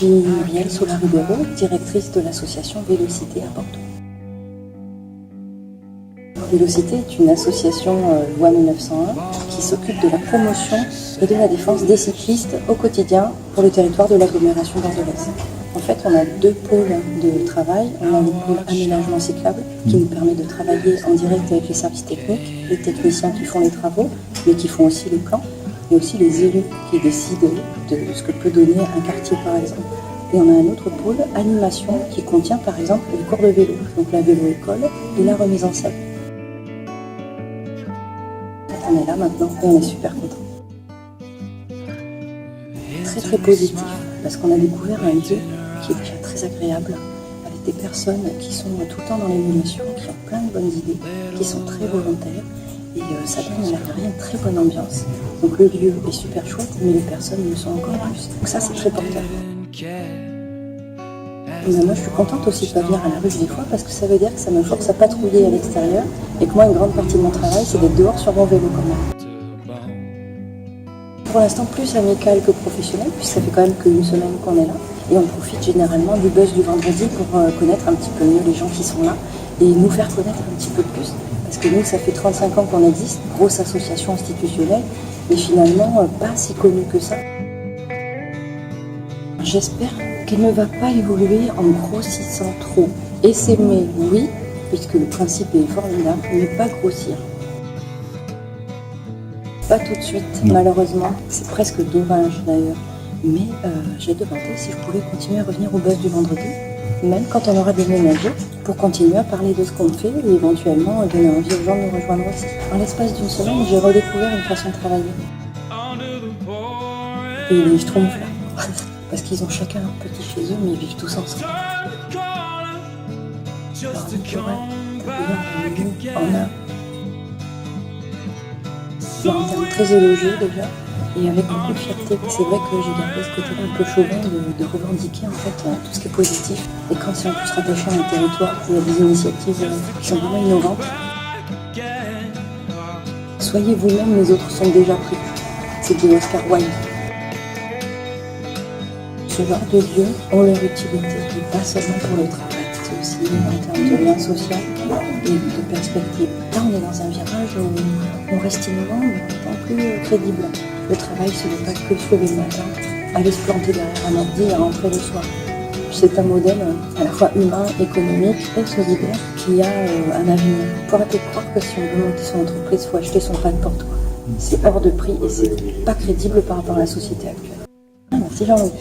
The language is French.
suis Muriel Sola-Ribeiro, directrice de l'association Vélocité à Bordeaux. Vélocité est une association loi 1901 qui s'occupe de la promotion et de la défense des cyclistes au quotidien pour le territoire de l'agglomération bordelaise. En fait, on a deux pôles de travail. On a le pôle aménagement cyclable qui nous permet de travailler en direct avec les services techniques, les techniciens qui font les travaux, mais qui font aussi les plans, et aussi les élus qui décident de ce que peut donner un quartier par exemple. Et on a un autre pôle animation qui contient par exemple les cours de vélo, donc la vélo-école et la remise en selle. On est là maintenant et on est super contents. Très positif parce qu'on a découvert un lieu qui est déjà très agréable avec des personnes qui sont tout le temps dans l'émulation, qui ont plein de bonnes idées, qui sont très volontaires et ça donne l'air de rien une très bonne ambiance. Donc le lieu est super chouette mais les personnes le sont encore plus. Donc ça c'est très porteur. Moi je suis contente aussi de pas venir à la rue des fois parce que ça veut dire que ça me force à patrouiller à l'extérieur et que moi une grande partie de mon travail c'est d'être dehors sur mon vélo quand même. Pour l'instant plus amical que professionnel, puisque ça fait quand même qu'une semaine qu'on est là. Et on profite généralement du buzz du vendredi pour connaître un petit peu mieux les gens qui sont là et nous faire connaître un petit peu plus. Parce que nous, ça fait 35 ans qu'on existe, grosse association institutionnelle, mais finalement pas si connue que ça. J'espère qu'elle ne va pas évoluer en grossissant trop. Essaimer, oui, puisque le principe est formidable, mais pas grossir. Pas tout de suite, malheureusement. C'est presque dommage d'ailleurs. Mais j'ai demandé si je pouvais continuer à revenir au buzz du vendredi, même quand on aura déménagé, pour continuer à parler de ce qu'on fait et éventuellement donner envie aux gens de nous rejoindre aussi. En l'espace d'une semaine, j'ai redécouvert une façon de travailler. Et les schtroumpfs là, parce qu'ils ont chacun un petit chez eux, mais ils vivent tous ensemble. En termes très élogieux déjà, et avec beaucoup de fierté. C'est vrai que j'ai gardé ce côté un peu chauvin de revendiquer en fait tout ce qui est positif. Et quand c'est en plus rattaché à un territoire où il y a des initiatives qui sont vraiment innovantes, soyez vous-même, les autres sont déjà pris. C'est de Oscar Wilde. Ce genre de lieux ont leur utilité, et pas seulement pour le travail. C'est aussi en termes de lien social et de perspective. Là, on est dans un virage où on reste innovant, mais en étant plus crédible. Le travail, ce n'est pas que se lever le matin, aller se planter derrière un ordi et rentrer le soir. C'est un modèle à la fois humain, économique et solidaire qui a un avenir. Il faut arrêter de croire que si on veut monter son entreprise, il faut acheter son pain pour toi. C'est hors de prix et c'est pas crédible par rapport à la société actuelle. Merci Jean-Louis.